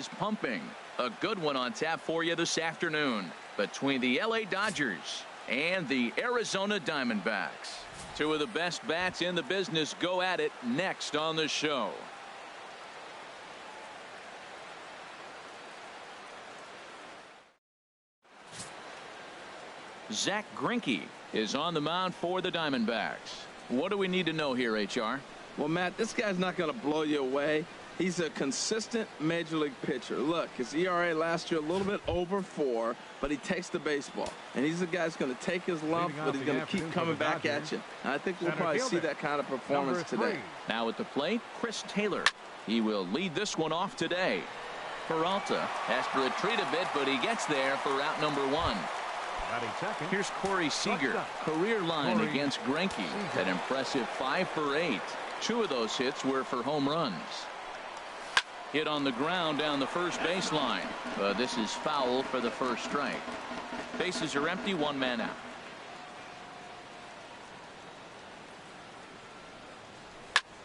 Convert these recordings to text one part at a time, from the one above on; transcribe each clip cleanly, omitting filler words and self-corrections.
is pumping. A good one on tap for you this afternoon between the LA Dodgers and the Arizona Diamondbacks. Two of the best bats in the business go at it next on the show. Zach Greinke is on the mound for the Diamondbacks. What do we need to know here, HR? Well, Matt, this guy's not going to blow you away. He's a consistent major league pitcher. Look, his ERA last year a little bit over 4, but he takes the baseball. And he's the guy that's going to take his lump, but he's going to keep coming back at you. And I think we'll probably see that kind of performance today. Now at the plate, Chris Taylor. He will lead this one off today. Peralta has to retreat a bit, but he gets there for out number 1. Here's Corey Seeger, career line against Greinke. An impressive 5 for 8. 2 of those hits were for home runs. Hit on the ground down the first baseline, but this is foul for the first strike. Bases are empty, 1 man out.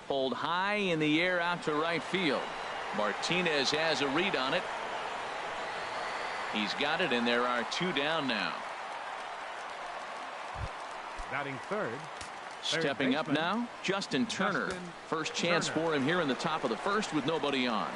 Pulled high in the air out to right field. Martinez has a read on it. He's got it, and there are 2 down now. Batting third. Stepping up now, Justin Turner. First chance for him here in the top of the first with nobody on.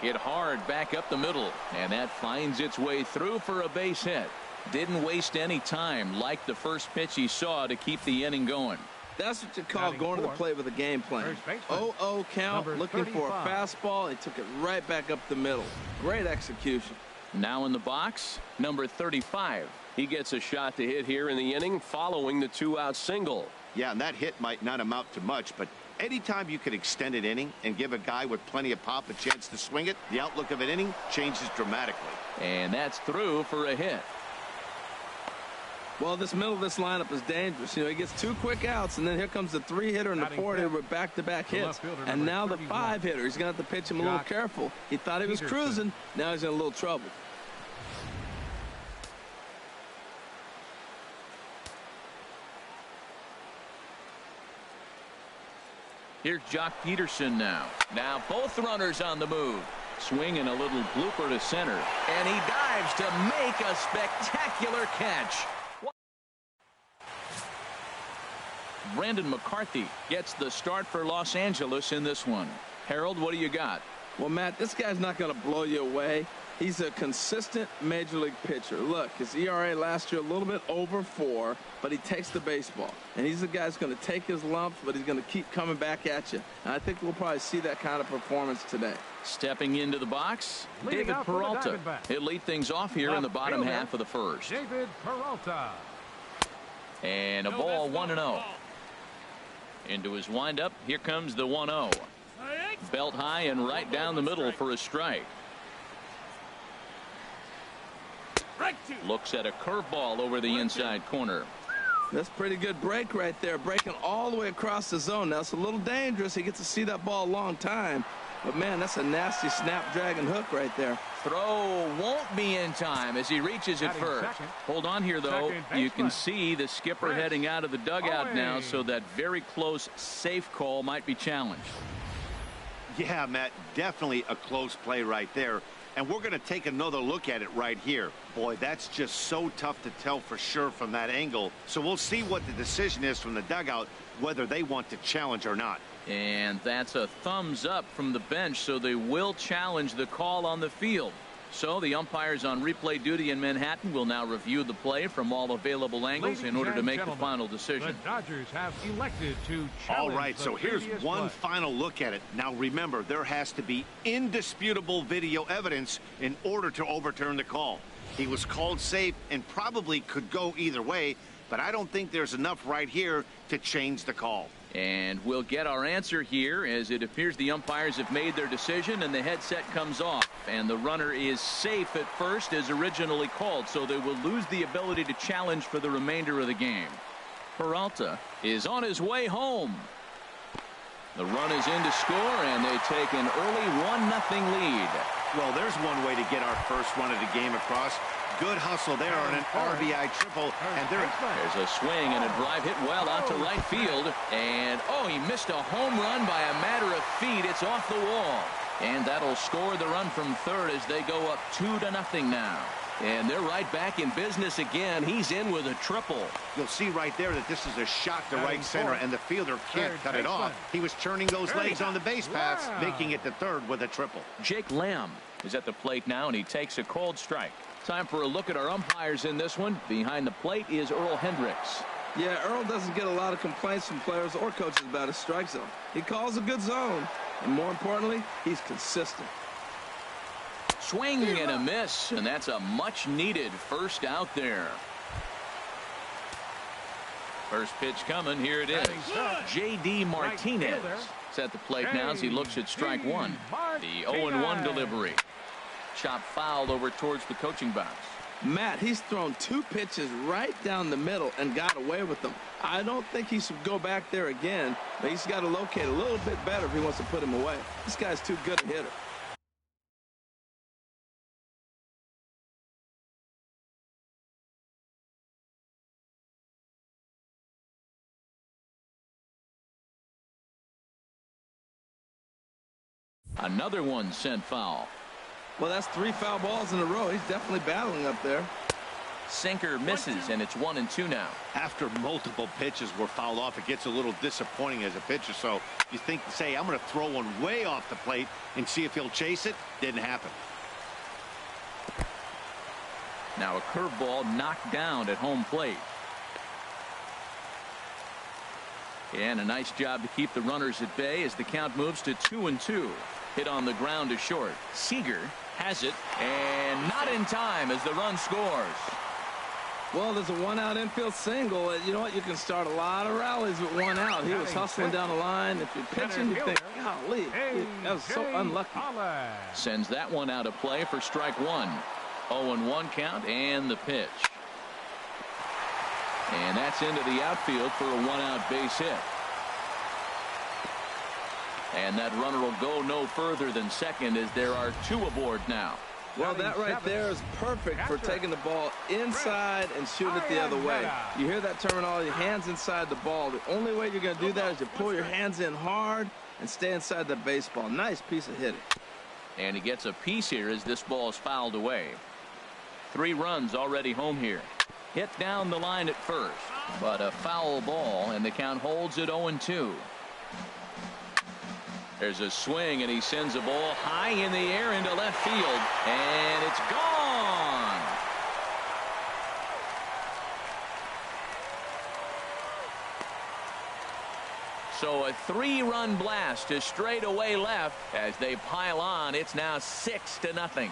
Hit hard back up the middle, and that finds its way through for a base hit. Didn't waste any time like the first pitch he saw to keep the inning going. That's what you call going to the plate with a game plan. 0-0 count, looking for a fastball. He took it right back up the middle. Great execution. Now in the box, number 35. He gets a shot to hit here in the inning following the 2-out single. Yeah, and that hit might not amount to much, but anytime you can extend an inning and give a guy with plenty of pop a chance to swing it, the outlook of an inning changes dramatically. And that's through for a hit. Well, this middle of this lineup is dangerous. You know, he gets 2 quick outs, and then here comes the 3-hitter and the 4-hitter with back-to-back hits. And now the 5-hitter. He's going to have to pitch him a little careful. He thought he was cruising. Now he's in a little trouble. Here's Jock Peterson now. Now both runners on the move. Swinging a little blooper to center. And he dives to make a spectacular catch. Brandon McCarthy gets the start for Los Angeles in this one. Harold, what do you got? Well, Matt, this guy's not going to blow you away. He's a consistent major league pitcher. Look, his ERA last year a little bit over 4, but he takes the baseball. And he's the guy that's going to take his lumps, but he's going to keep coming back at you. And I think we'll probably see that kind of performance today. Stepping into the box, David Peralta. He'll lead things off here in the bottom half of the first. David Peralta. And a ball 1-0. Into his windup, here comes the 1-0. Belt high and right down the middle for a strike. Looks at a curveball over the inside corner. That's pretty good break right there, breaking all the way across the zone. Now it's a little dangerous. He gets to see that ball a long time, but man, that's a nasty snapdragon hook right there. Throw won't be in time as he reaches it first. Hold on here though. You can see the skipper heading out of the dugout now, so that very close safe call might be challenged. Yeah, Matt, definitely a close play right there. And we're going to take another look at it right here. Boy, that's just so tough to tell for sure from that angle. So we'll see what the decision is from the dugout, whether they want to challenge or not. And that's a thumbs up from the bench, so they will challenge the call on the field. So the umpires on replay duty in Manhattan will now review the play from all available angles in order to make the final decision. The Dodgers have elected to challenge. All right, so here's one final look at it. Now remember, there has to be indisputable video evidence in order to overturn the call. He was called safe and probably could go either way, but I don't think there's enough right here to change the call. And we'll get our answer here, as it appears the umpires have made their decision and the headset comes off, and the runner is safe at first as originally called, so they will lose the ability to challenge for the remainder of the game. Peralta is on his way home. The run is in to score, and they take an early 1-0 lead. Well, there's one way to get our first run of the game across. Good hustle there on an RBI triple. And there's a swing and a drive hit well out to right field. And, oh, he missed a home run by a matter of feet. It's off the wall. And that'll score the run from third as they go up 2-0 now. And they're right back in business again. He's in with a triple. You'll see right there that this is a shot to right center, and the fielder can't cut it off. He was turning those legs on the base paths, making it to third with a triple. Jake Lamb is at the plate now, and he takes a cold strike. Time for a look at our umpires in this one. Behind the plate is Earl Hendricks. Yeah, Earl doesn't get a lot of complaints from players or coaches about his strike zone. He calls a good zone, and more importantly, he's consistent. Swing and a miss, and that's a much-needed first out there. First pitch coming. Here it is. J.D. Martinez is at the plate now as he looks at strike one. The 0-1 delivery. Chop fouled over towards the coaching box. Matt, he's thrown 2 pitches right down the middle and got away with them. I don't think he should go back there again, but he's got to locate a little bit better if he wants to put him away. This guy's too good a hitter. Another one sent foul. Well, that's 3 foul balls in a row. He's definitely battling up there. Sinker misses, and it's 1-2 now. After multiple pitches were fouled off, it gets a little disappointing as a pitcher. So you think, say, I'm going to throw one way off the plate and see if he'll chase it. Didn't happen. Now a curveball knocked down at home plate. And a nice job to keep the runners at bay as the count moves to 2-2. Hit on the ground to short. Seeger has it, and not in time as the run scores. Well, there's a 1-out infield single. You know what? You can start a lot of rallies with 1 out. He was hustling down the line. If you're pitching, you think, golly, that was so unlucky. Sends that one out of play for strike one. 0-1 count and the pitch. And that's into the outfield for a 1-out base hit. And that runner will go no further than second as there are 2 aboard now. Well, that right there is perfect for taking the ball inside and shooting it the other way. You hear that terminology, hands inside the ball. The only way you're going to do that is you pull your hands in hard and stay inside the baseball. Nice piece of hitting. And he gets a piece here as this ball is fouled away. 3 runs already home here. Hit down the line at first, but a foul ball, and the count holds at 0-2. There's a swing, and he sends a ball high in the air into left field, and it's gone. So a 3-run blast to straightaway left as they pile on. It's now 6-0.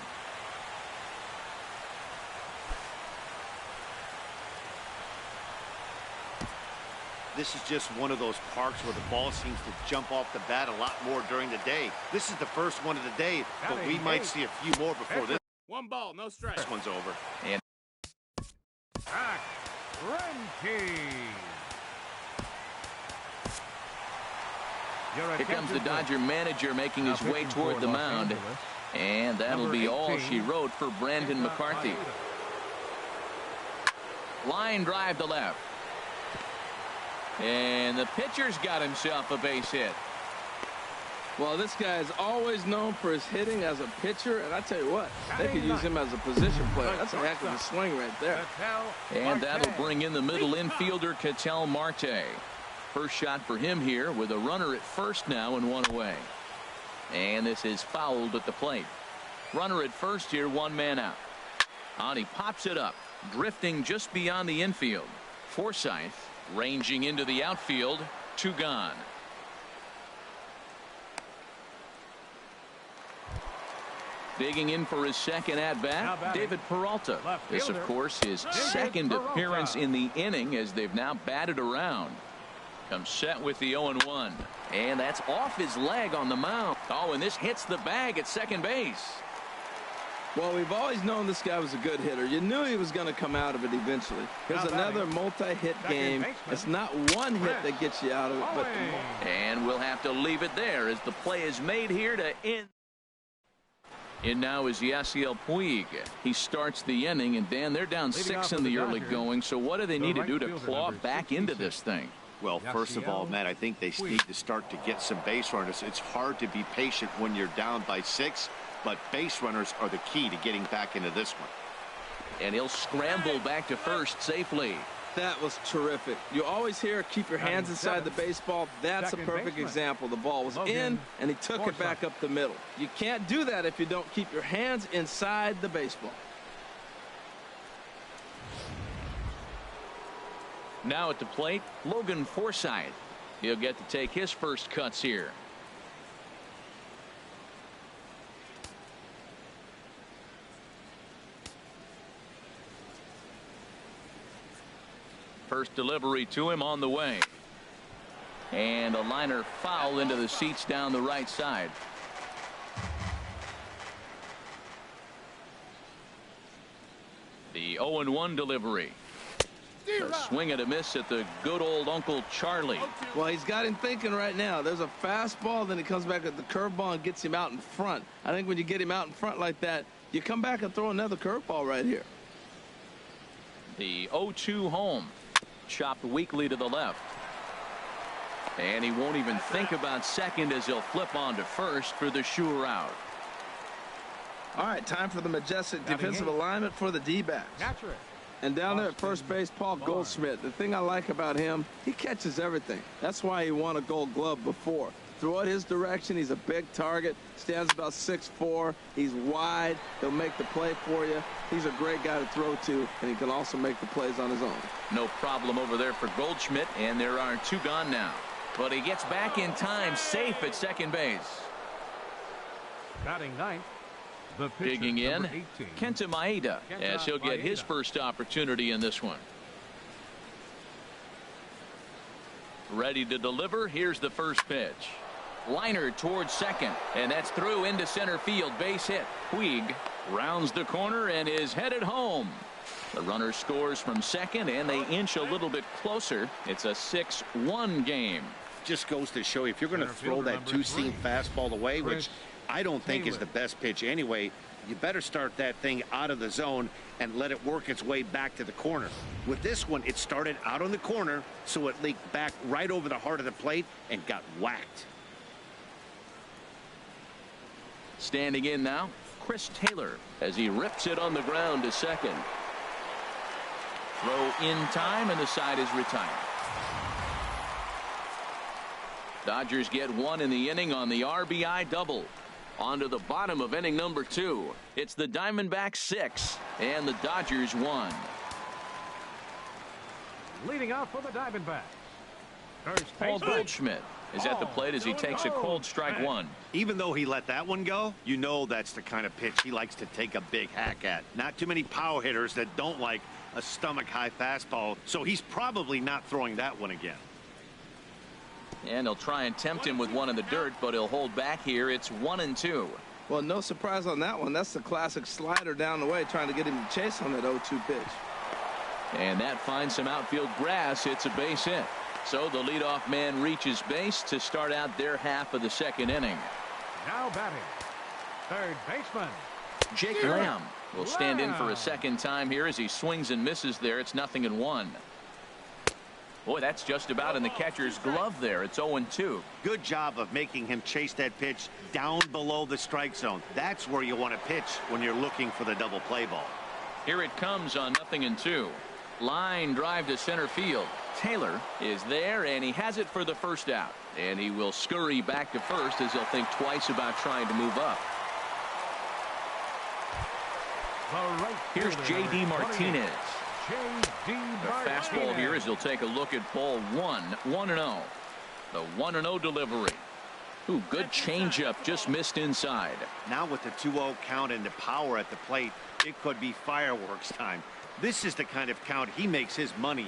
This is just one of those parks where the ball seems to jump off the bat a lot more during the day. This is the first one of the day, but we might see a few more before this. 1 ball, no strike. This one's over. And here comes the Dodger manager making his way toward the mound. And that'll be all she wrote for Brandon McCarthy. Line drive to left. And the pitcher's got himself a base hit. Well, this guy is always known for his hitting as a pitcher, and I tell you what, they could use him as a position player. That's a heck of a swing right there. And that'll bring in the middle infielder, Kattel Marte. First shot for him here with a runner at first now and 1 away. And this is fouled at the plate. Runner at first here, 1 man out. And he pops it up, drifting just beyond the infield. Forsyth ranging into the outfield. 2 gone. Digging in for his second at-bat, David Peralta. This, of course, his second appearance in the inning as they've now batted around. Comes set with the 0-1. And that's off his leg on the mound. Oh, and this hits the bag at second base. Well, we've always known this guy was a good hitter. You knew he was going to come out of it eventually. Here's another multi-hit game. It's not one hit that gets you out of it, but and we'll have to leave it there as the play is made here to end. And now is Yasiel Puig. He starts the inning, and Dan, they're down 6 in the early going. So what do they need to do to claw back into this thing? Well, first of all, Matt, I think they need to start to get some base runners. It's hard to be patient when you're down by 6, but base runners are the key to getting back into this one. And he'll scramble back to first safely. That was terrific. You always hear keep your hands inside the baseball. That's a perfect example. The ball was in, and he took it back up the middle. You can't do that if you don't keep your hands inside the baseball. Now at the plate, Logan Forsyth. He'll get to take his first cuts here. First delivery to him on the way. And a liner foul into the seats down the right side. The 0-1 delivery. A swing and a miss at the good old Uncle Charlie. Well, he's got him thinking right now. There's a fastball, then he comes back at the curveball and gets him out in front. I think when you get him out in front like that, you come back and throw another curveball right here. The 0-2 home. Chopped weakly to the left. And he won't even think about second as he'll flip on to first for the sure out. All right, time for the majestic defensive alignment for the D-backs. And down there at first base, Paul Goldsmith. The thing I like about him, he catches everything. That's why he won a Gold Glove before. Throw it his direction. He's a big target. Stands about 6'4". He's wide. He'll make the play for you. He's a great guy to throw to, and he can also make the plays on his own. No problem over there for Goldschmidt, and there are 2 gone now. But he gets back in time, safe at second base. Batting ninth. Digging in, Kenta Maeda, as he'll get his first opportunity in this one. Ready to deliver. Here's the first pitch. Liner towards second, and that's through into center field. Base hit. Puig rounds the corner and is headed home. The runner scores from second, and they inch a little bit closer. It's a 6-1 game. Just goes to show you, if you're going to throw that two-seam fastball away, which I don't think is the best pitch anyway, you better start that thing out of the zone and let it work its way back to the corner. With this one, it started out on the corner, so it leaked back right over the heart of the plate and got whacked. Standing in now, Chris Taylor, as he rips it on the ground to second. Throw in time, and the side is retired. Dodgers get 1 in the inning on the RBI double. On to the bottom of inning number 2. It's the Diamondback 6 and the Dodgers 1. Leading off for the Diamondbacks. Paul Goldschmidt is at the plate as he takes a cold strike 1. Even though he let that one go, you know that's the kind of pitch he likes to take a big hack at. Not too many power hitters that don't like a stomach-high fastball, so he's probably not throwing that one again. And he'll try and tempt him with one in the dirt, but he'll hold back here. It's 1-2. Well, no surprise on that one. That's the classic slider down the way, trying to get him to chase on that 0-2 pitch. And that finds some outfield grass. It's a base hit. So the leadoff man reaches base to start out their half of the second inning. Now batting, third baseman Jake Lamb will stand in for a second time here as he swings and misses there. It's 0-1. Boy, that's just about in the catcher's glove there. It's 0-2. Good job of making him chase that pitch down below the strike zone. That's where you want to pitch when you're looking for the double play ball. Here it comes on 0-2. Line drive to center field. Taylor is there, and he has it for the first out. And he will scurry back to first as he'll think twice about trying to move up. Here's J.D. Martinez. A fastball here as he'll take a look at ball 1. 1-0. The 1-0 delivery. Ooh, good changeup, just missed inside. Now with the 2-0 count and the power at the plate, it could be fireworks time. This is the kind of count he makes his money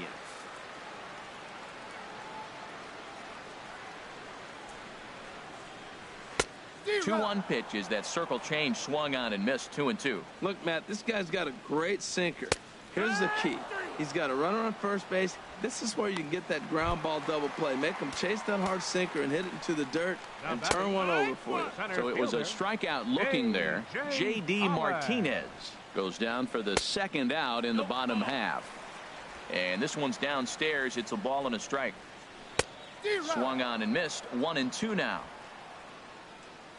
in. 2-1 pitches. That circle change swung on and missed. 2-2. Look, Matt, this guy's got a great sinker. Here's the key. He's got a runner on first base. This is where you can get that ground ball double play. Make him chase that hard sinker and hit it into the dirt and turn one over for you. So it was a strikeout looking there. J.D. Martinez goes down for the second out in the bottom half. And this one's downstairs. It's a ball and a strike. Swung on and missed. 1-2 now.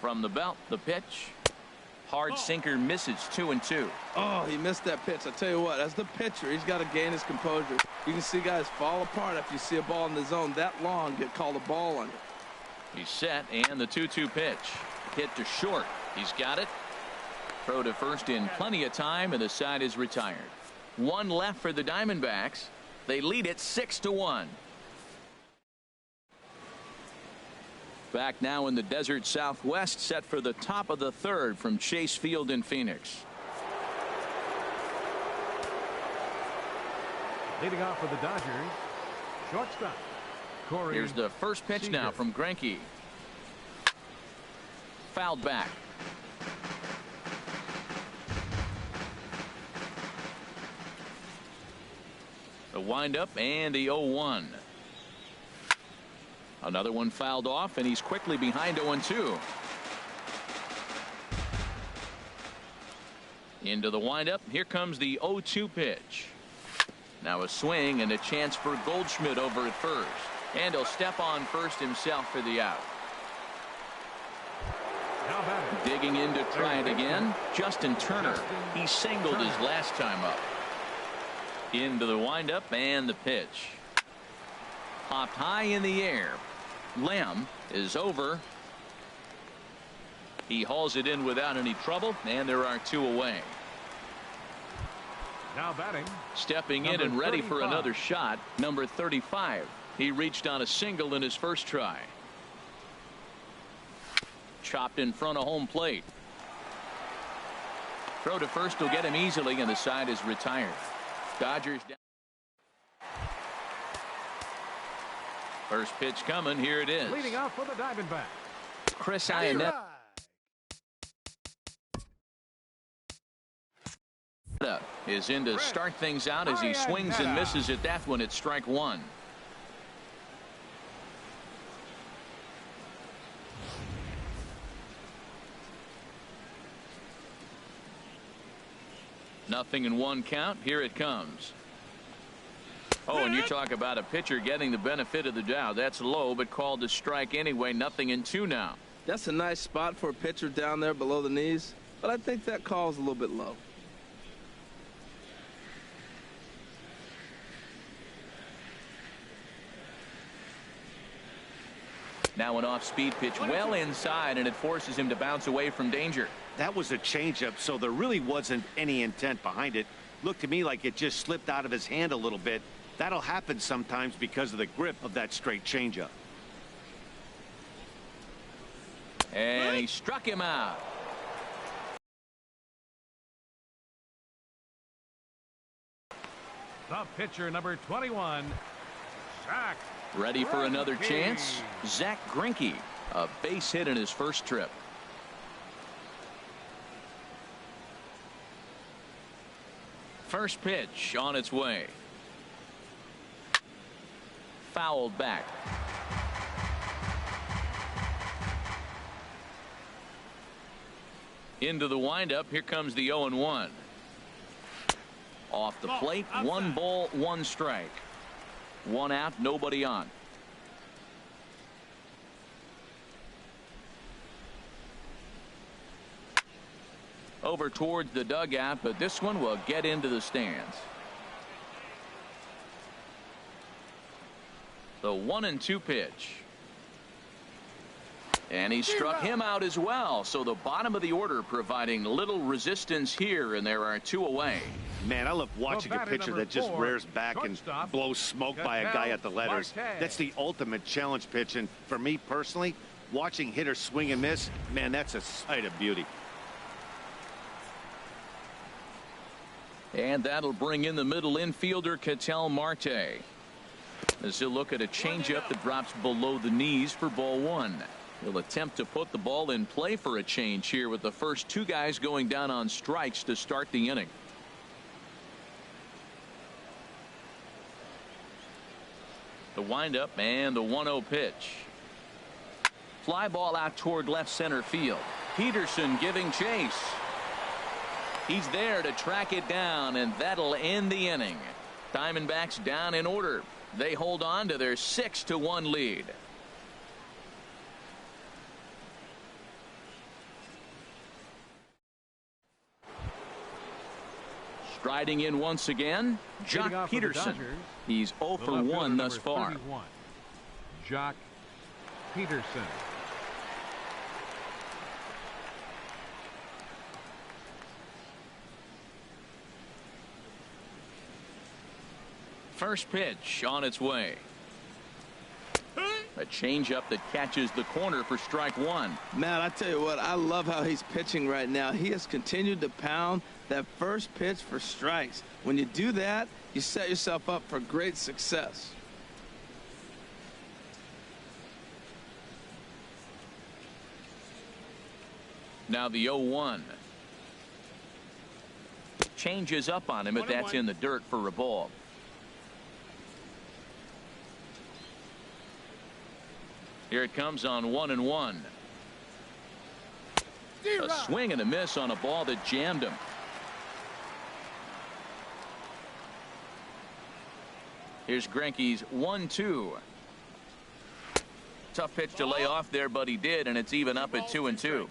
From the belt, the pitch. Hard sinker misses. 2-2. Oh, he missed that pitch. I tell you what, as the pitcher, he's got to gain his composure. You can see guys fall apart after you see a ball in the zone that long get called a ball on it. He's set, and the 2-2 pitch. Hit to short. He's got it. Throw to first in plenty of time, and the side is retired. One left for the Diamondbacks. They lead it 6-1. Back now in the desert Southwest, set for the top of the third from Chase Field in Phoenix. Leading off for the Dodgers, shortstop Corey. Here's the first pitch Seeger. now from Greinke. Fouled back. The windup and the 0-1. Another one fouled off, and he's quickly behind 0-2. Into the windup. Here comes the 0-2 pitch. Now a swing and a chance for Goldsmith over at first. And he'll step on first himself for the out. Digging in to try it again. Justin Turner. He singled his last time up. Into the windup and the pitch. Popped high in the air. Lamb is over. He hauls it in without any trouble, and there are two away. Now batting. Stepping in and ready for another shot, number 35. He reached on a single in his first try. Chopped in front of home plate. Throw to first will get him easily, and the side is retired. Dodgers down. First pitch coming. Here it is. Leading off for the Diamondback, Chris Ionetta is in to start things out as he swings and misses at that one at strike one. Nothing in one count. Here it comes. Oh, and you talk about a pitcher getting the benefit of the doubt. That's low, but called a strike anyway. Nothing in two now. That's a nice spot for a pitcher down there below the knees, but I think that call is a little bit low. Now an off-speed pitch well inside, and it forces him to bounce away from danger. That was a changeup, so there really wasn't any intent behind it. Looked to me like it just slipped out of his hand a little bit. That'll happen sometimes because of the grip of that straight changeup. And he struck him out. the pitcher, number 21, Zach. Ready for another chance? Zach Greinke, a base hit in his first trip. First pitch on its way. Fouled back. Into the windup. Here comes the 0-1. Off the plate. 1 ball, 1 strike. 1 out, nobody on. Over towards the dugout, but this one will get into the stands. The 1-2 pitch. And he struck him out as well. So the bottom of the order providing little resistance here, and there are 2 away. Man, I love watching a pitcher that just rears back and blows smoke by a guy at the letters. That's the ultimate challenge pitch, and for me personally, watching hitters swing and miss, man, that's a sight of beauty. And that'll bring in the middle infielder, Kattel Marte, as he'll look at a changeup that drops below the knees for ball 1. He'll attempt to put the ball in play for a change here with the first 2 guys going down on strikes to start the inning. The windup and the 1-0 pitch. Fly ball out toward left center field. Peterson giving chase. He's there to track it down, and that'll end the inning. Diamondbacks down in order. They hold on to their 6-1 lead. Striding in once again, Jock Peterson. He's 0 for 1 thus far. Jock Peterson. First pitch on its way. A changeup that catches the corner for strike one. Man, I tell you what, I love how he's pitching right now. He has continued to pound that first pitch for strikes. When you do that, you set yourself up for great success. Now the 0-1. Changes up on him, but that's in the dirt for a ball. Here it comes on 1-1. A swing and a miss on a ball that jammed him. Here's Greinke's 1-2. Tough pitch to lay off there, but he did, and it's even up at 2-2.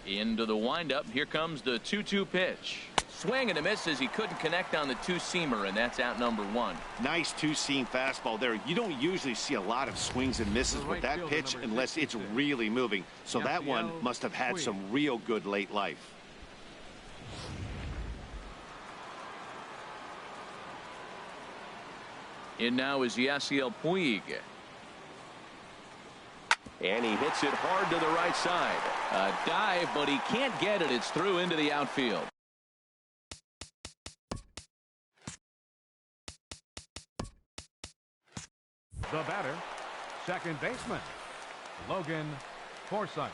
Into the windup. Here comes the 2-2 pitch. Swing and a miss as he couldn't connect on the two-seamer, and that's out number one. Nice two-seam fastball there. You don't usually see a lot of swings and misses with that pitch unless it's really moving. So that one must have had some real good late life. In now is Yasiel Puig. And he hits it hard to the right side. A dive, but he can't get it. It's through into the outfield. The batter, second baseman, Logan Forsyth.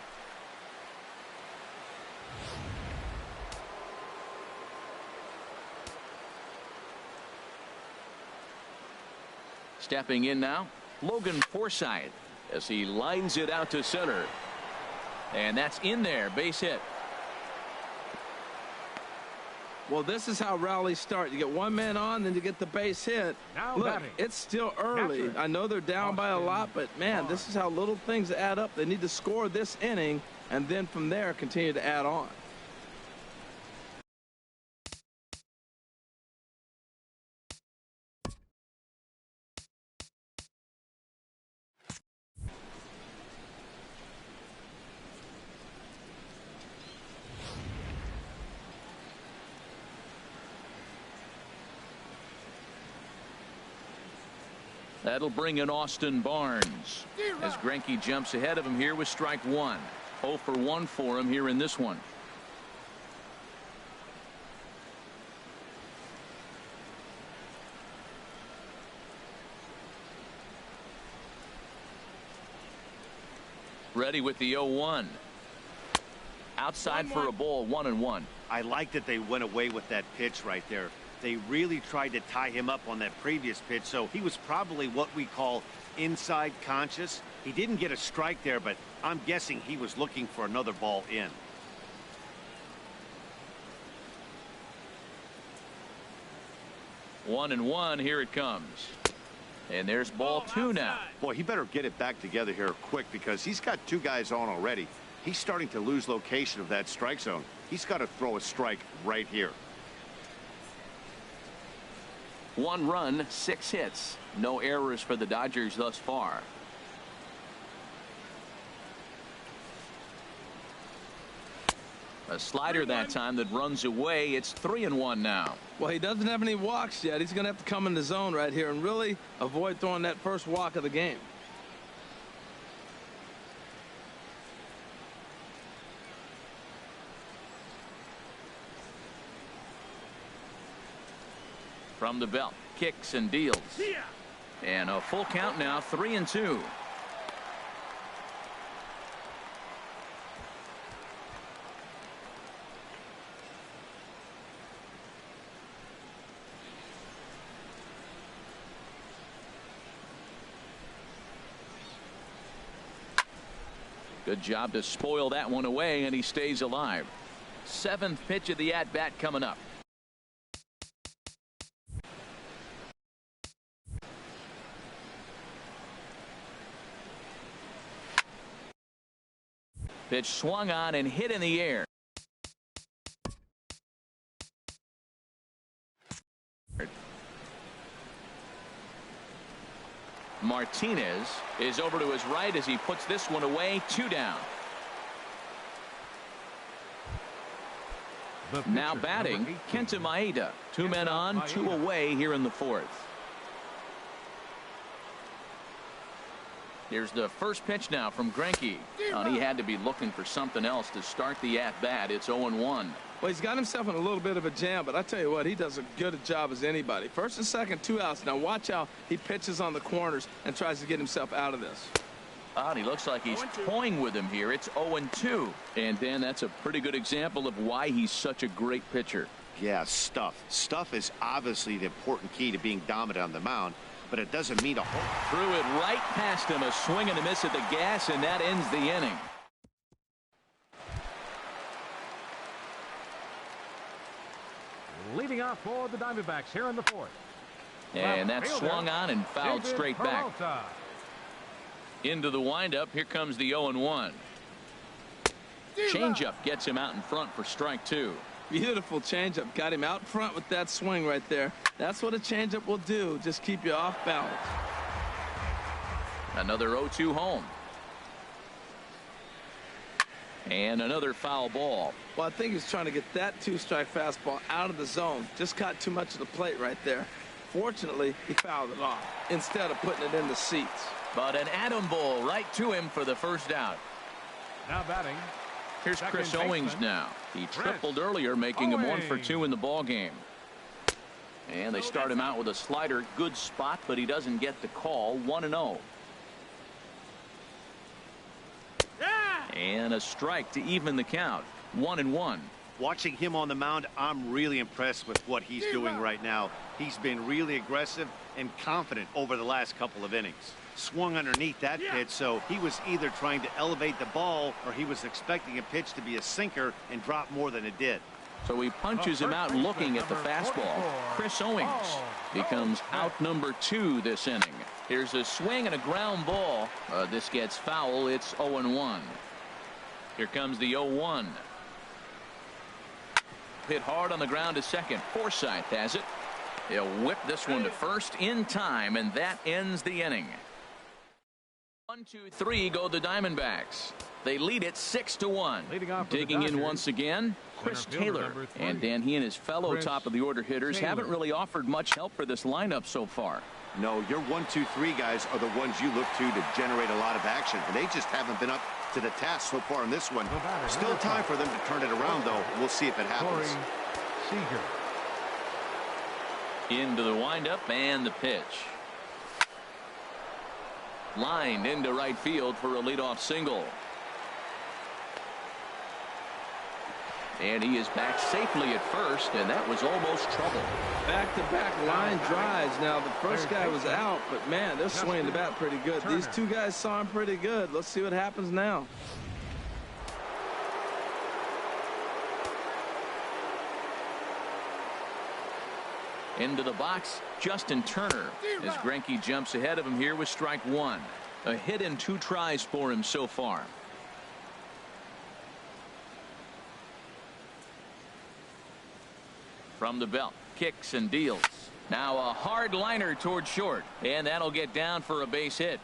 Stepping in now, Logan Forsyth as he lines it out to center. And that's in there, base hit. Well, this is how rallies start. You get one man on, then you get the base hit. Now look, batting. it's still early. I know they're down by a lot, but man, this is how little things add up. They need to score this inning, and then from there continue to add on. That'll bring in Austin Barnes as Greinke jumps ahead of him here with strike one. 0 for 1 for him here in this one. Ready with the 0-1. Outside for a ball, 1-1. I like that they went away with that pitch right there. They really tried to tie him up on that previous pitch, so he was probably what we call inside conscious. He didn't get a strike there, but I'm guessing he was looking for another ball in. 1-1. Here it comes. And there's ball 2 now. Boy, he better get it back together here quick because he's got 2 guys on already. He's starting to lose location of that strike zone. He's got to throw a strike right here. 1 run, 6 hits. No errors for the Dodgers thus far. A slider that time that runs away. It's 3-1 now. Well, he doesn't have any walks yet. He's going to have to come in the zone right here and really avoid throwing that first walk of the game. From the belt, kicks and deals. And a full count now, 3-2. Good job to spoil that one away, and he stays alive. 7th pitch of the at-bat coming up. Pitch swung on and hit in the air. Martinez is over to his right as he puts this one away. 2 down. Now batting, Kenta Maeda. 2 men on, 2 away here in the 4th. Here's the first pitch now from Greinke. He had to be looking for something else to start the at-bat. It's 0-1. Well, he's got himself in a little bit of a jam, but I tell you what, he does as good a job as anybody. First and second, 2 outs. Now watch how he pitches on the corners and tries to get himself out of this. He looks like he's toying with him here. It's 0-2. And Dan, that's a pretty good example of why he's such a great pitcher. Yeah, stuff. Stuff is obviously the important key to being dominant on the mound, but it doesn't mean a whole. Threw it right past him, a swing and a miss at the gas, and that ends the inning. Leading off for the Diamondbacks here in the 4th. And that swung on and fouled straight back. Peralta. Into the windup. Here comes the 0-1. Changeup gets him out in front for strike 2. Beautiful changeup. Got him out front with that swing right there. That's what a changeup will do. Just keep you off balance. Another 0-2 home. And another foul ball. Well, I think he's trying to get that 2-strike fastball out of the zone. Just caught too much of the plate right there. Fortunately, he fouled it off instead of putting it in the seats. But an atom ball right to him for the first out. Now batting. Here's Chris Owings now. He tripled earlier, making him 1 for 2 in the ball game. And they start him out with a slider. Good spot, but he doesn't get the call. 1-0. And a strike to even the count. 1-1. Watching him on the mound, I'm really impressed with what he's doing right now. He's been really aggressive and confident over the last couple of innings. Swung underneath that pitch, so he was either trying to elevate the ball or he was expecting a pitch to be a sinker and drop more than it did. So he punches him out looking at the fastball. Chris Owings becomes out number 2 this inning. Here's a swing and a ground ball. This gets foul. It's 0-1. Here comes the 0-1. Hit hard on the ground to second. Forsyth has it. He'll whip this one to first in time, and that ends the inning. 1-2-3 go the Diamondbacks. They lead it 6-1. Digging in once again, Chris Taylor. And Dan, he and his fellow top of the order hitters haven't really offered much help for this lineup so far. No, your 1-2-3 guys are the ones you look to generate a lot of action, and they just haven't been up to the task so far in this one. Still time for them to turn it around, though. We'll see if it happens. Seeger. Into the windup and the pitch. Lined into right field for a leadoff single. And he is back safely at first, and that was almost trouble. Back-to-back line drives. Now, the first guy was out, but, man, they're swinging the bat pretty good. These 2 guys saw him pretty good. Let's see what happens now. Into the box, Justin Turner, as Greinke jumps ahead of him here with strike 1. A hit and 2 tries for him so far. From the belt, kicks and deals. Now a hard liner toward short, and that'll get down for a base hit.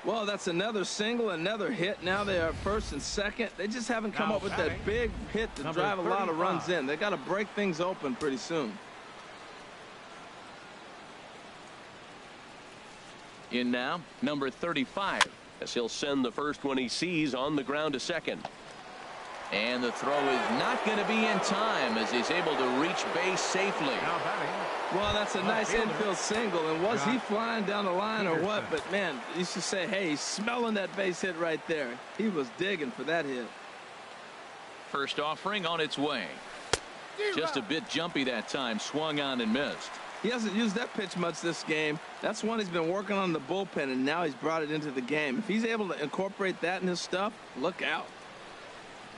Well, that's another single, another hit. Now they are first and second. They just haven't come up with that big hit to drive a lot of runs in. They got to break things open pretty soon. In now, number 35, as he'll send the first one he sees on the ground to second. And the throw is not going to be in time as he's able to reach base safely. Well, that's a nice infield single. And was he flying down the line or what? But, man, you should say, hey, he's smelling that base hit right there. He was digging for that hit. First offering on its way. Just a bit jumpy that time. Swung on and missed. He hasn't used that pitch much this game. That's one he's been working on in the bullpen, and now he's brought it into the game. If he's able to incorporate that in his stuff, look out.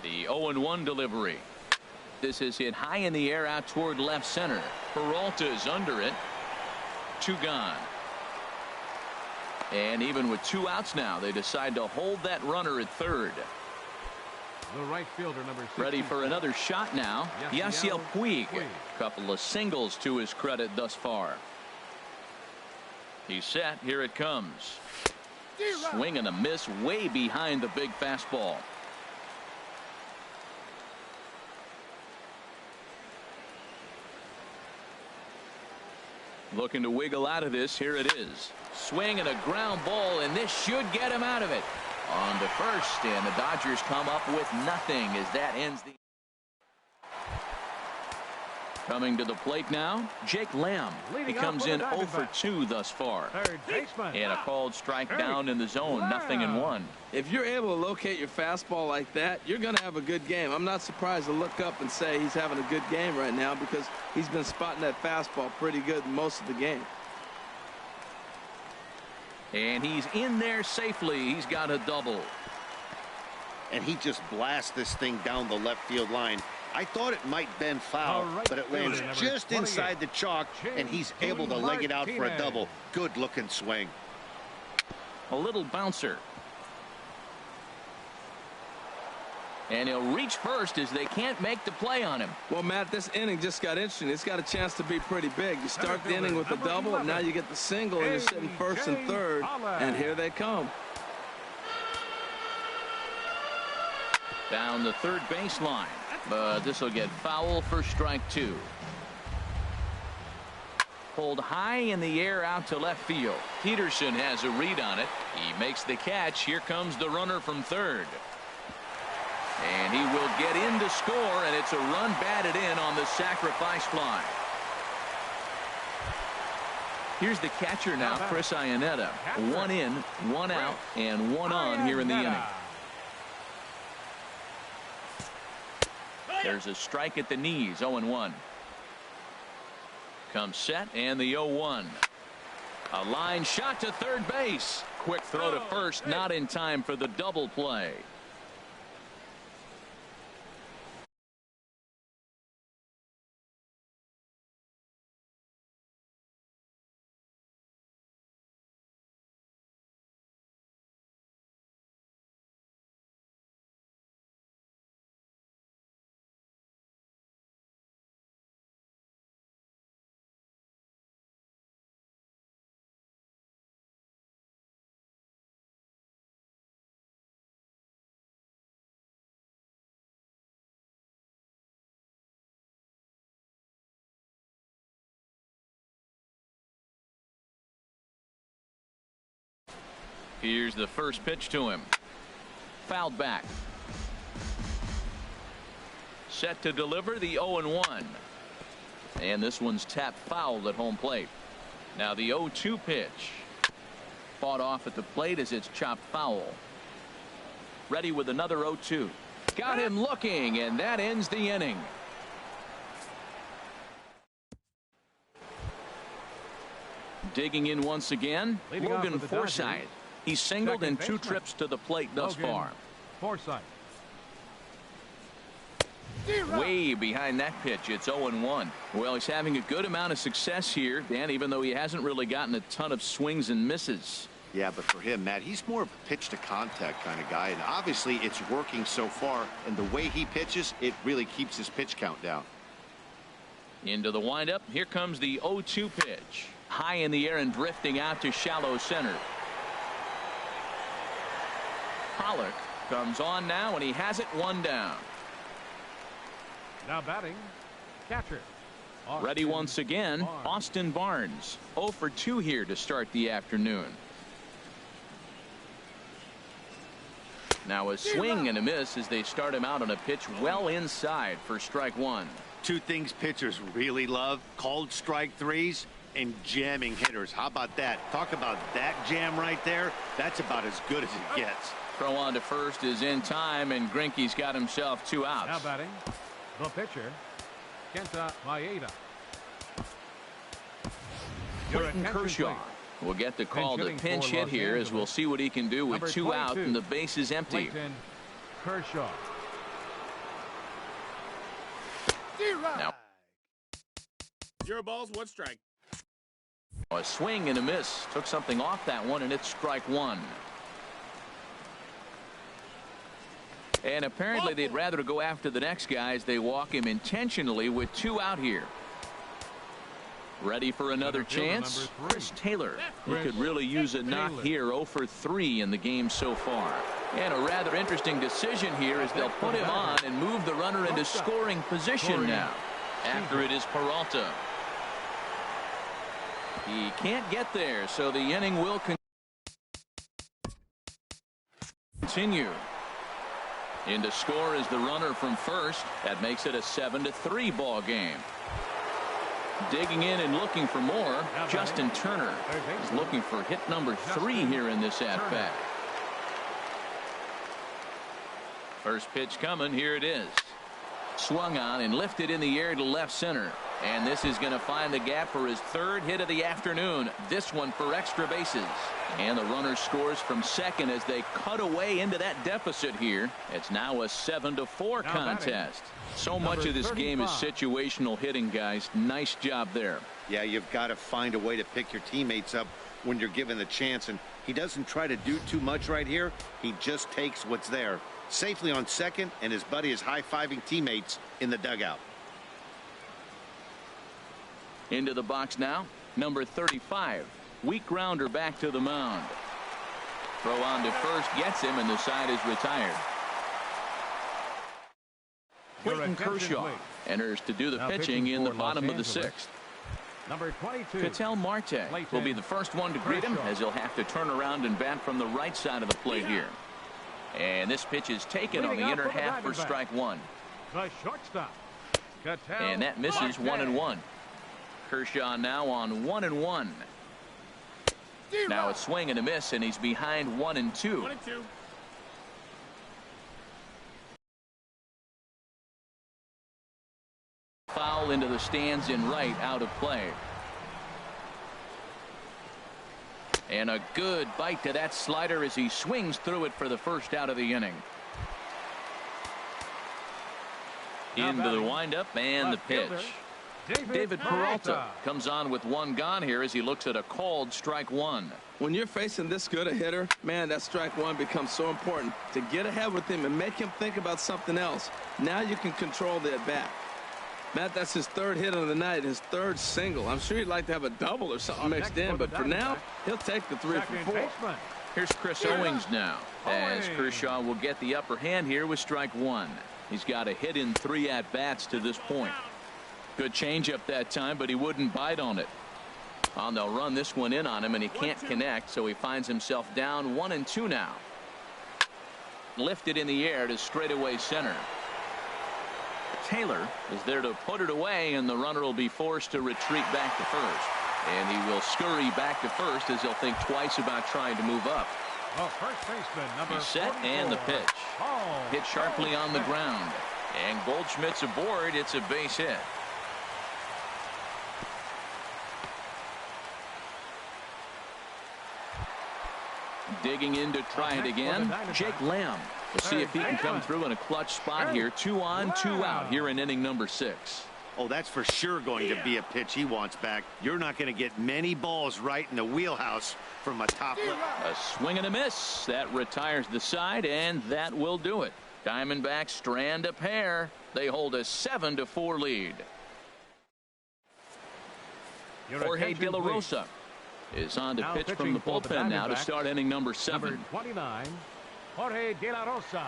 The 0-1 delivery. This is hit high in the air out toward left center. Peralta is under it. 2 gone. And even with 2 outs now, they decide to hold that runner at third. The right fielder, number 6. Ready for another shot now. Yasiel Puig. Couple of singles to his credit thus far. He's set. Here it comes. Swing and a miss way behind the big fastball. Looking to wiggle out of this. Here it is. Swing and a ground ball, and this should get him out of it. On to first, and the Dodgers come up with nothing as that ends the. Coming to the plate now, Jake Lamb. He comes in 0 for 2 thus far. Third baseman. And a called strike down in the zone. 0-1. If you're able to locate your fastball like that, you're going to have a good game. I'm not surprised to look up and say he's having a good game right now because he's been spotting that fastball pretty good most of the game. And he's in there safely. He's got a double. And he just blasts this thing down the left field line. I thought it might bend foul, but it lands just inside the chalk, and he's able to leg it out for a double. Good looking swing. A little bouncer. And he'll reach first as they can't make the play on him. Well, Matt, this inning just got interesting. It's got a chance to be pretty big. You start the inning with a double, and now you get the single, and you're sitting first and third, and here they come. Down the third baseline, but this will get foul for strike 2. Pulled high in the air out to left field. Peterson has a read on it. He makes the catch. Here comes the runner from third. And he will get in to score, and it's a run batted in on the sacrifice fly. Here's the catcher now, Chris Iannetta. 1 in, 1 out, and 1 on here in the inning. There's a strike at the knees. 0-1. Comes set, and the 0-1. A line shot to third base. Quick throw to first, not in time for the double play. Here's the first pitch to him. Fouled back. Set to deliver the 0-1. And this one's tapped foul at home plate. Now the 0-2 pitch. Fought off at the plate as it's chopped foul. Ready with another 0-2. Got him looking, and that ends the inning. Digging in once again, Logan Forsyth. He's singled in 2 trips to the plate thus far. Forsyth. Way behind that pitch. It's 0-1. Well, he's having a good amount of success here, Dan, even though he hasn't really gotten a ton of swings and misses. Yeah, but for him, Matt, he's more of a pitch to contact kind of guy, and obviously it's working so far, and the way he pitches, it really keeps his pitch count down. Into the windup. Here comes the 0-2 pitch. High in the air and drifting out to shallow center. Pollock comes on now, and he has it 1 down. Now batting, catcher. Ready once again, Austin Barnes. 0 for 2 here to start the afternoon. Now a swing and a miss as they start him out on a pitch well inside for strike 1. 2 things pitchers really love: called strike threes and jamming hitters. How about that? Talk about that jam right there. That's about as good as it gets. Throw on to first is in time, and Greinke's got himself 2 outs. Now batting, the pitcher, Kenta Maeda. Clayton Kershaw will get the call to pinch hit here, as we'll see what he can do with 2 out and the base is empty. Kershaw. Now, 0 balls, 1 strike. a swing and a miss. Took something off that one, and it's strike 1. And apparently they'd rather go after the next guy as they walk him intentionally with 2 out here. Ready for another chance? Chris Taylor. He could really use a knock here. 0 for 3 in the game so far. And a rather interesting decision here as they'll put him on and move the runner into scoring position now. After it is Peralta. He can't get there, so the inning will continue. In to score is the runner from first. That makes it a 7-3 ball game. Digging in and looking for more, Justin Turner is looking for hit number 3 here in this at-bat. First pitch coming. Here it is. Swung on and lifted in the air to left center. And this is going to find the gap for his 3rd hit of the afternoon. This one for extra bases. And the runner scores from second as they cut away into that deficit here. It's now a 7-4 contest. So much of this game is situational hitting, guys. Nice job there. Yeah, you've got to find a way to pick your teammates up when you're given the chance. And he doesn't try to do too much right here. He just takes what's there. Safely on second, and his buddy is high-fiving teammates in the dugout. Into the box now, number 35. Weak grounder back to the mound. Throw on to first, gets him, and the side is retired. Clayton Kershaw enters to do the pitching in the bottom of the 6th. Number 22. Kattel Marte will be the first one to greet him, as he'll have to turn around and bat from the right side of the plate here. And this pitch is taken on the inner half for strike 1. The shortstop. And that misses 1-1. Kershaw now on 1-1. Now a swing and a miss, and he's behind 1-2. Foul into the stands in right, out of play. And a good bite to that slider as he swings through it for the first out of the inning. Into the windup and the pitch. David Peralta comes on with 1 gone here as he looks at a called strike 1. When you're facing this good a hitter, man, that strike 1 becomes so important to get ahead with him and make him think about something else. Now you can control the at bat. Matt, that's his 3rd hit of the night, his 3rd single. I'm sure he'd like to have a double or something mixed in, but for now, he'll take the 3 for 4. Here's Chris Owings now, as Kershaw will get the upper hand here with strike 1. He's got a hit in 3 at-bats to this point. Good changeup that time, but he wouldn't bite on it. They'll run this one in on him, and he can't connect, so he finds himself down 1-2 now. Lifted in the air to straightaway center. Taylor is there to put it away, and the runner will be forced to retreat back to first. And he will scurry back to first as he'll think twice about trying to move up. Well, first baseman, number He's set 44. and the pitch. Hit sharply on the ground. And Goldsmith's aboard. It's a base hit. Digging in to try it again. Jake Lamb. We'll see if he can come through in a clutch spot here. 2 on, 2 out here in inning number 6. Oh, that's for sure going to be a pitch he wants back. You're not going to get many balls right in the wheelhouse from a top level. A swing and a miss. That retires the side, and that will do it. Diamondbacks strand a pair. They hold a 7-4 lead. Jorge De La Rosa is on to pitch from the bullpen now to start inning number 7. Number 29, Jorge De La Rosa.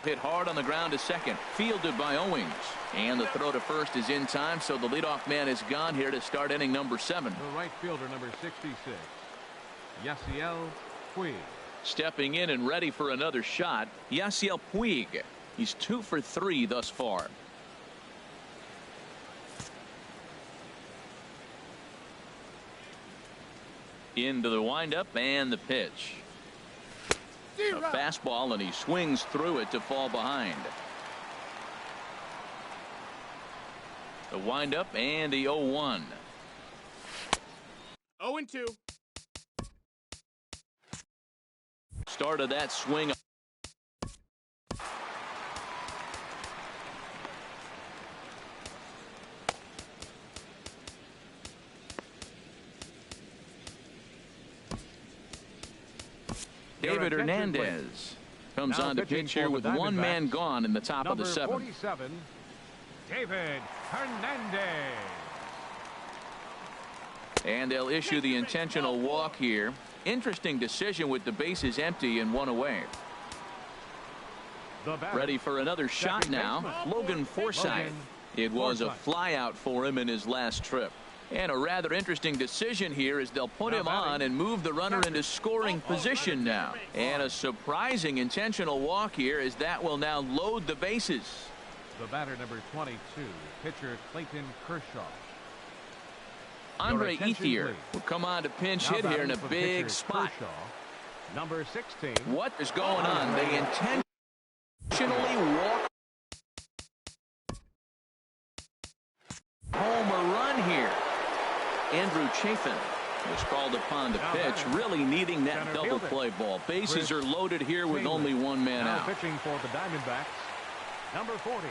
Hit hard on the ground to second. Fielded by Owings. And the throw to first is in time, so the leadoff man is gone here to start inning number 7. The right fielder, number 66, Yasiel Puig. Stepping in and ready for another shot, Yasiel Puig. He's 2 for 3 thus far. Into the windup and the pitch. A fastball, and he swings through it to fall behind. The windup and the 0-1. 0-2. Start of that swing. David Hernandez comes Now on to pitch here with one man gone in the top of the 7th. 47, David Hernandez. And they'll issue the intentional walk here. Interesting decision with the bases empty and one away. Ready for another shot now. Logan Forsyth. It was a flyout for him in his last trip. And a rather interesting decision here is they'll put him on and move the runner into scoring position now. And a surprising intentional walk here as that will now load the bases. The batter, number 22, pitcher Clayton Kershaw. Andre Ethier will come on to pinch hit here in a big spot. Kershaw, number 16. What is going on? They intentionally walk. Home run here. Andrew Chafin was called upon to pitch, really needing that double play ball. Bases are loaded here with only one man out. Pitching for the Diamondbacks, number 40,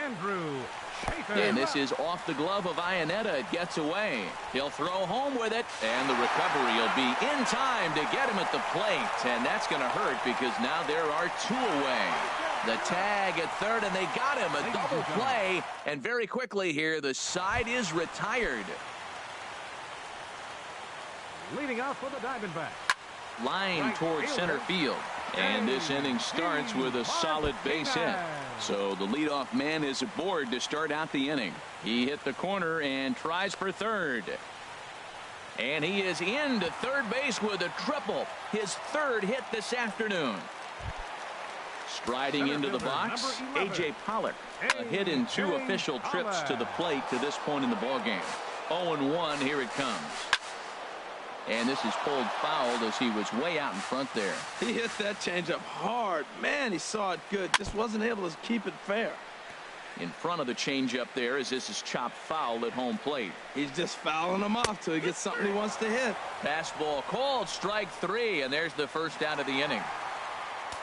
Andrew Chafin. And this is off the glove of Iannetta. It gets away. He'll throw home with it, and the recovery will be in time to get him at the plate. And that's going to hurt because now there are 2 away. The tag at third, and they got him. A double play, and very quickly here, the side is retired. Leading out for the Diamondbacks. Line towards center field. And this inning starts with a solid base hit. So the leadoff man is aboard to start out the inning. He hit the corner and tries for third. And he is into third base with a triple. His 3rd hit this afternoon. Striding into the box, A.J. Pollock. A hit in 2 official trips to the plate to this point in the ballgame. 0-1, here it comes. And this is pulled foul as he was way out in front there. He hit that changeup hard. Man, he saw it good. Just wasn't able to keep it fair. In front of the changeup there as this is chopped foul at home plate. He's just fouling him off till he gets something he wants to hit. Fastball called, strike 3, and there's the first out of the inning.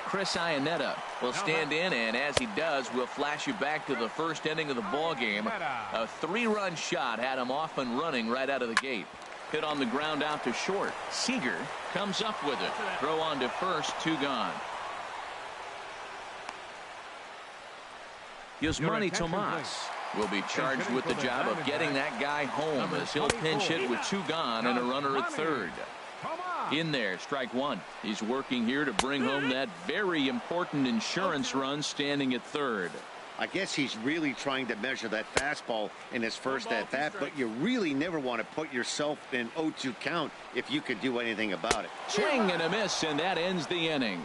Chris Iannetta will stand in, and as he does, we'll flash you back to the first inning of the ball game. A 3-run shot had him off and running right out of the gate. Hit on the ground out to short. Seeger comes up with it. Throw on to first, 2 gone. Yasmani Tomas will be charged with the job of getting that guy home as he'll pinch hit with 2 gone and a runner at third. In there, strike 1. He's working here to bring home that very important insurance run standing at third. I guess he's really trying to measure that fastball in his first at-bat, but you really never want to put yourself in 0-2 count if you could do anything about it. Swing and a miss, and that ends the inning.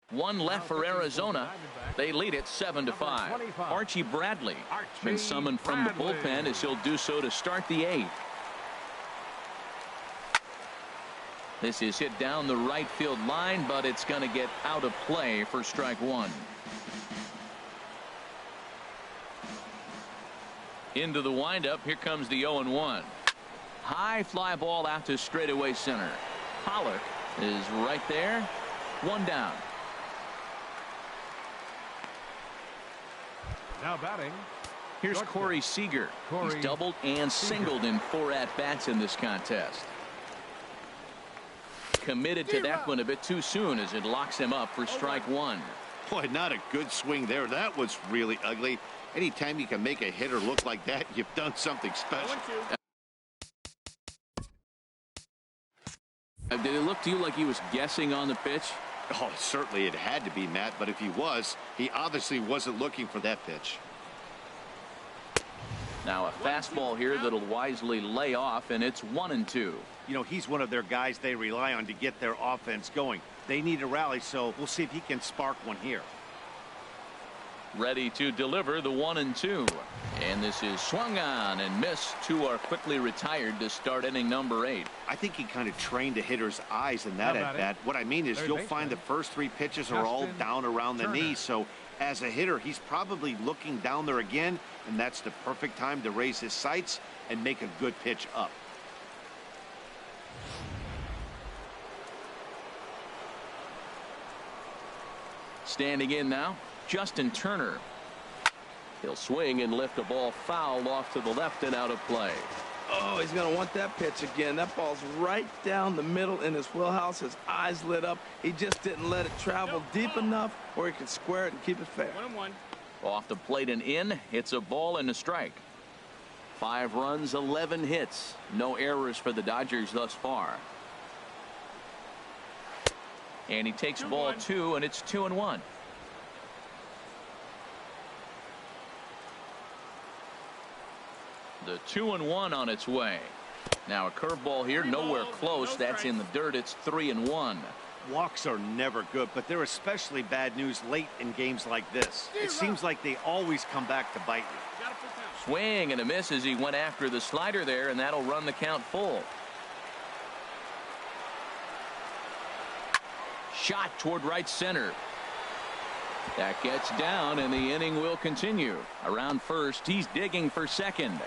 1 left for Arizona. They lead it 7-5. Archie Bradley has been summoned from the bullpen as he'll do so to start the 8th. This is hit down the right field line, but it's going to get out of play for strike 1. Into the windup. Here comes the 0-1. High fly ball out to straightaway center. Pollock is right there. 1 down. Now batting. Here's Corey Seeger. He's doubled and singled in 4 at-bats in this contest. Committed to that one a bit too soon as it locks him up for strike 1. Boy, not a good swing there. That was really ugly. Anytime you can make a hitter look like that, you've done something special. Did it look to you like he was guessing on the pitch? Oh, certainly it had to be, Matt, but if he was, he obviously wasn't looking for that pitch. Now a fastball here that'll wisely lay off, and it's 1-2. You know, he's one of their guys they rely on to get their offense going. They need a rally, so we'll see if he can spark one here. Ready to deliver the 1-2. And this is swung on and missed. 2 are quickly retired to start inning number 8. I think he kind of trained the hitter's eyes in that at bat. What I mean is you'll find the first 3 pitches are all down around the knee, so As a hitter, he's probably looking down there again, and that's the perfect time to raise his sights and make a good pitch up. Standing in now, Justin Turner. He'll swing and lift a ball foul off to the left and out of play. Oh, he's going to want that pitch again. That ball's right down the middle in his wheelhouse. His eyes lit up. He just didn't let it travel deep enough where he could square it and keep it fair. 1-1. Off the plate and in. It's a ball and a strike. 5 runs, 11 hits. No errors for the Dodgers thus far. And he takes ball 2, and it's 2-1. The 2-1 on its way. Now a curveball here, nowhere close. That's in the dirt. It's 3-1. Walks are never good, but they're especially bad news late in games like this. It seems like they always come back to bite you. Swing and a miss as he went after the slider there, and that'll run the count full. Shot toward right center. That gets down, and the inning will continue. Around first, he's digging for second.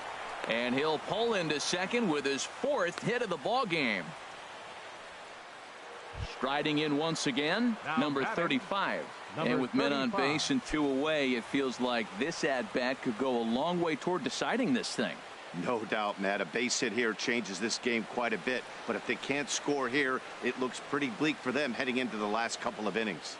And he'll pull into second with his 4th hit of the ball game. Striding in once again, number 35. And with men on base and 2 away, it feels like this at-bat could go a long way toward deciding this thing. No doubt, Matt. A base hit here changes this game quite a bit. But if they can't score here, it looks pretty bleak for them heading into the last couple of innings.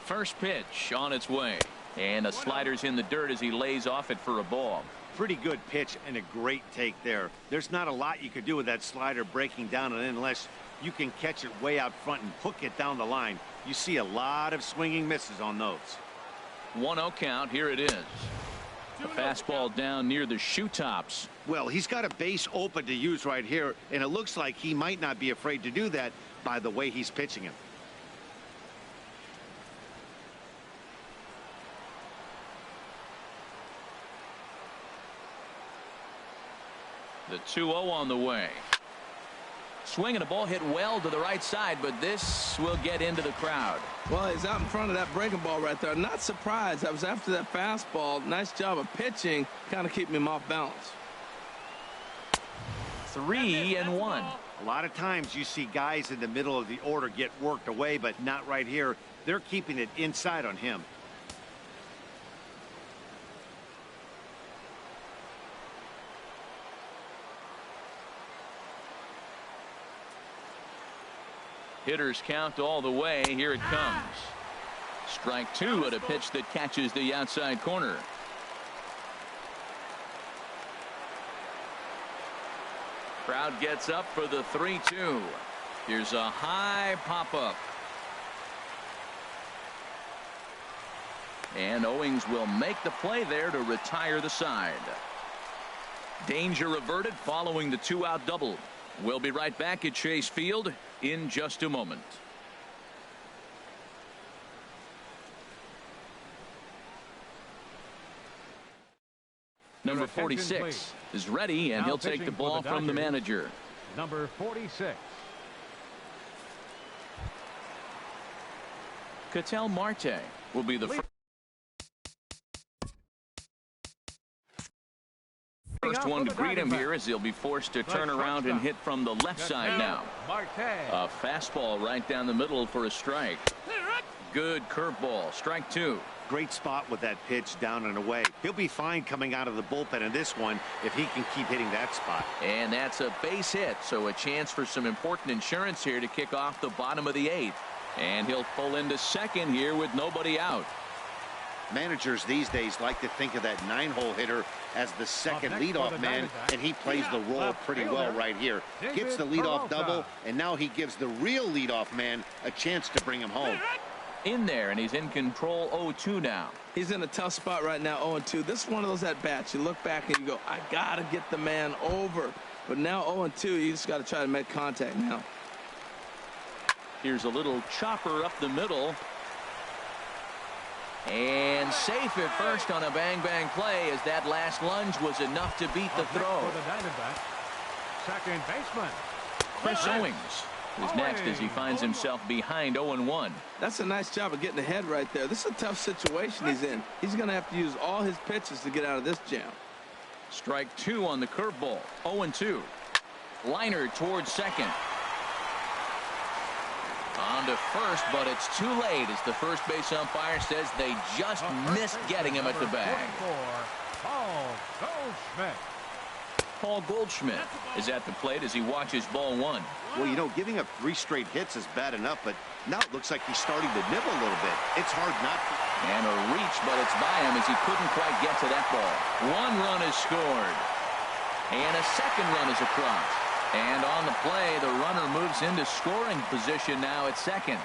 First pitch on its way. And a slider's in the dirt as he lays off it for a ball. Pretty good pitch and a great take there. There's not a lot you could do with that slider breaking down, and unless you can catch it way out front and hook it down the line, you see a lot of swinging misses on those. 1-0 count. Here it is. A fastball down near the shoe tops. Well, he's got a base open to use right here, and it looks like he might not be afraid to do that by the way he's pitching him. The 2-0 on the way. Swing and a ball hit well to the right side, but this will get into the crowd. Well, he's out in front of that breaking ball right there. Not surprised. I was after that fastball. Nice job of pitching, kind of keeping him off balance. 3-1. A lot of times you see guys in the middle of the order get worked away, but not right here. They're keeping it inside on him. Hitters count all the way. Here it comes. Strike 2 at a pitch that catches the outside corner. Crowd gets up for the 3-2. Here's a high pop-up. And Owings will make the play there to retire the side. Danger averted following the 2-out double. We'll be right back at Chase Field in just a moment. Number 46 is ready, and he'll take the ball from the manager. Number 46. Kattel Marte will be the first one to greet him here, as he'll be forced to turn around and hit from the left side now. A fastball right down the middle for a strike. Good curveball. Strike 2. Great spot with that pitch down and away. He'll be fine coming out of the bullpen in this one if he can keep hitting that spot. And that's a base hit, so a chance for some important insurance here to kick off the bottom of the 8th. And he'll pull into second here with nobody out. Managers these days like to think of that 9-hole hitter as the second leadoff man, and he plays the role pretty well right here. Gets the leadoff double, and now he gives the real leadoff man a chance to bring him home. In there, and he's in control. 0-2 now. He's in a tough spot right now. 0-2. This is one of those at-bats. You look back and you go, I gotta get the man over. But now 0-2, you just got to try to make contact now. Here's a little chopper up the middle. And safe at first on a bang-bang play, as that last lunge was enough to beat the throw. second baseman. Chris Owings is next as he finds himself behind 0-1. That's a nice job of getting ahead right there. This is a tough situation he's in. He's going to have to use all his pitches to get out of this jam. Strike 2 on the curveball. 0-2. Liner towards second. On to first, but it's too late as the first base umpire says they just missed getting him at the bag. Paul Goldschmidt is at the plate as he watches ball 1. Well, you know, giving up 3 straight hits is bad enough, but now it looks like he's starting to nibble a little bit. It's hard not to. And a reach, but it's by him as he couldn't quite get to that ball. 1 run is scored. And a second run is across. And on the play, the runner moves into scoring position now at second.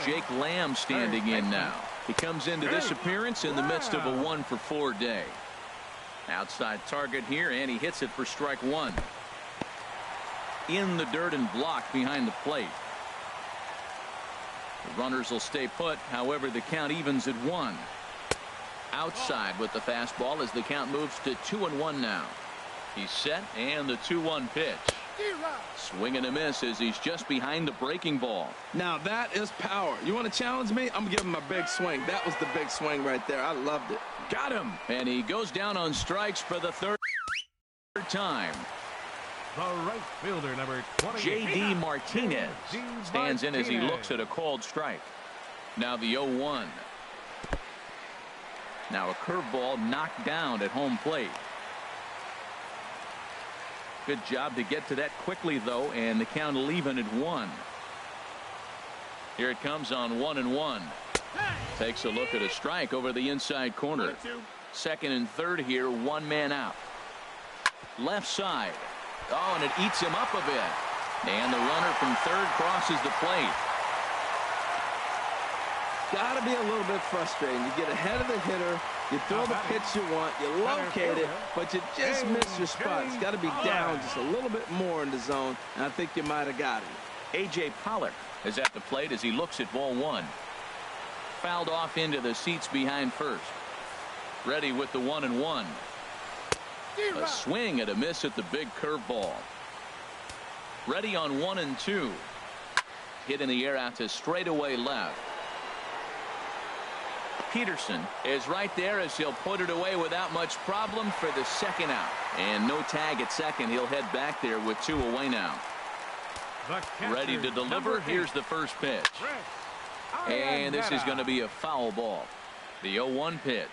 Jake Lamb standing in now. He comes into this appearance in the midst of a 1-for-4 day. Outside target here, and he hits it for strike 1. In the dirt and blocked behind the plate. The runners will stay put. However, the count evens at 1. Outside with the fastball as the count moves to 2-1 now. He's set, and the 2-1 pitch. Swing and a miss as he's just behind the breaking ball. Now that is power. You want to challenge me? I'm giving him a big swing. That was the big swing right there. I loved it. Got him. And he goes down on strikes for the third time. The right fielder, number 28. J.D. Martinez stands in as he looks at a called strike. Now the 0-1. Now a curveball knocked down at home plate. Good job to get to that quickly, though, and the count will even at 1. Here it comes on 1-1. Takes a look at a strike over the inside corner. Second and third here, 1 man out. Left side. Oh, and it eats him up a bit. And the runner from third crosses the plate. Got to be a little bit frustrating. You get ahead of the hitter, you throw the pitch you want, you locate it, but you just miss your spot. It's got to be down just a little bit more in the zone, and I think you might have got him. A.J. Pollock is at the plate as he looks at ball 1. Fouled off into the seats behind first. Ready with the 1-1. A swing and a miss at the big curveball. Ready on 1-2. Hit in the air out to straightaway left. Peterson is right there as he'll put it away without much problem for the second out. And no tag at second. He'll head back there with 2 away now. Ready to deliver. Here's the first pitch. And this is going to be a foul ball. The 0-1 pitch.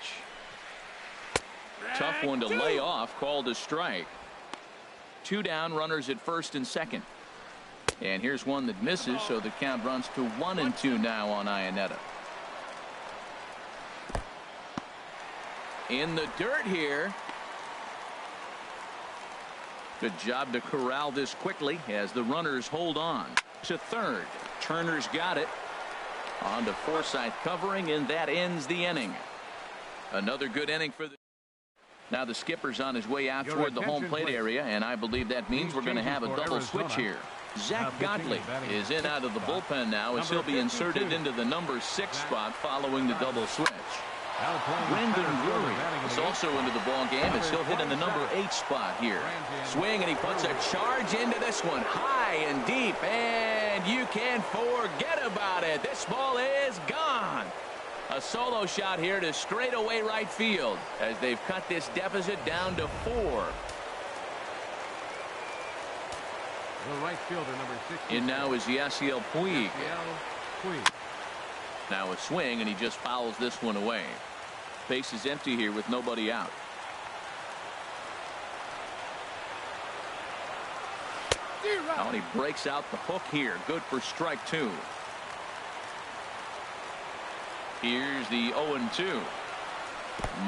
Tough one to lay off. Called a strike. 2 down, runners at first and second. And here's one that misses, so the count runs to 1-2 now on Iannetta. In the dirt here. Good job to corral this quickly as the runners hold on to third. Turner's got it. On to Forsyth covering, and that ends the inning. Another good inning for the. Now the skipper's on his way out toward the home plate area, and I believe that means we're going to have a double switch here. Zach Godley is in out of the bullpen now as he'll be inserted into the number 6 spot following the double switch. Brendan Drury is also into the ball game as he'll hit in the number 8 spot here. Swing, and he puts a charge into this one high and deep, and you can forget about it. This ball is gone. A solo shot here to straightaway right field as they've cut this deficit down to 4. The right fielder, number 6. In now is Yasiel Puig. Now a swing, and he just fouls this one away. Base is empty here with nobody out. Oh, and he breaks out the hook here. Good for strike 2. Here's the 0-2.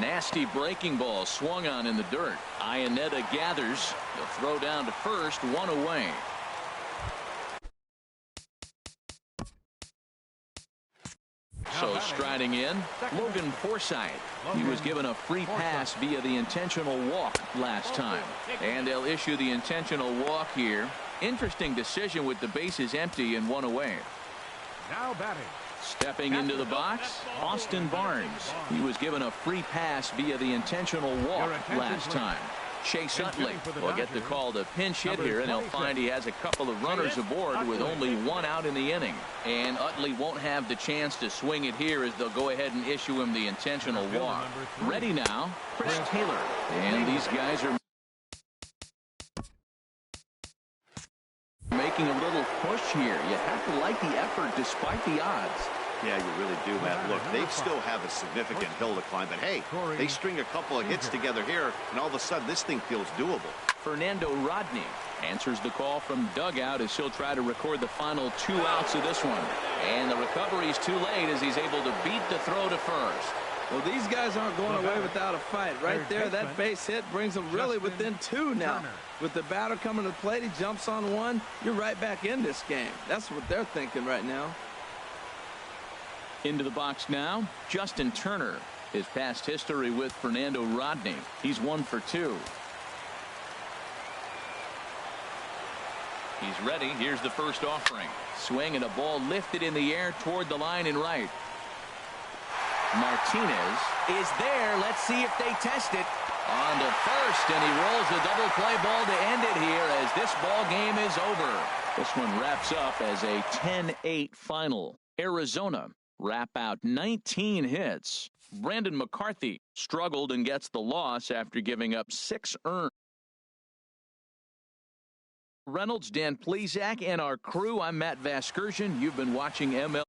Nasty breaking ball swung on in the dirt. Iannetta gathers. He'll throw down to first, 1 away. So striding in, Logan Forsyth. He was given a free pass via the intentional walk last time. And they'll issue the intentional walk here. Interesting decision with the bases empty and 1 away. Now batting. Stepping into the box, Austin Barnes. He was given a free pass via the intentional walk last time. Chase Utley will get the call to pinch hit here, and he'll find he has a couple of runners aboard with only one out in the inning. And Utley won't have the chance to swing it here as they'll go ahead and issue him the intentional walk. Ready now, Chris Taylor. And these guys are making a little push here. You have to like the effort despite the odds. Yeah, you really do, Matt. Look, they still have a significant hill to climb, but hey, they string a couple of hits together here, and all of a sudden this thing feels doable. Fernando Rodney answers the call from dugout as he'll try to record the final 2 outs of this one. And the recovery's too late as he's able to beat the throw to first. Well, these guys aren't going away without a fight. Right there, that base hit brings them really within 2 now. With the batter coming to the plate, he jumps on one. You're right back in this game. That's what they're thinking right now. Into the box now, Justin Turner. His past history with Fernando Rodney. He's 1 for 2. He's ready. Here's the first offering. Swing and a ball lifted in the air toward the line and right. Martinez is there. Let's see if they test it. On to first, and he rolls the double play ball to end it here as this ball game is over. This one wraps up as a 10-8 final. Arizona wrap out 19 hits. Brandon McCarthy struggled and gets the loss after giving up 6 earned. Reynolds, Dan Plesac, and our crew. I'm Matt Vasgersian. You've been watching MLB.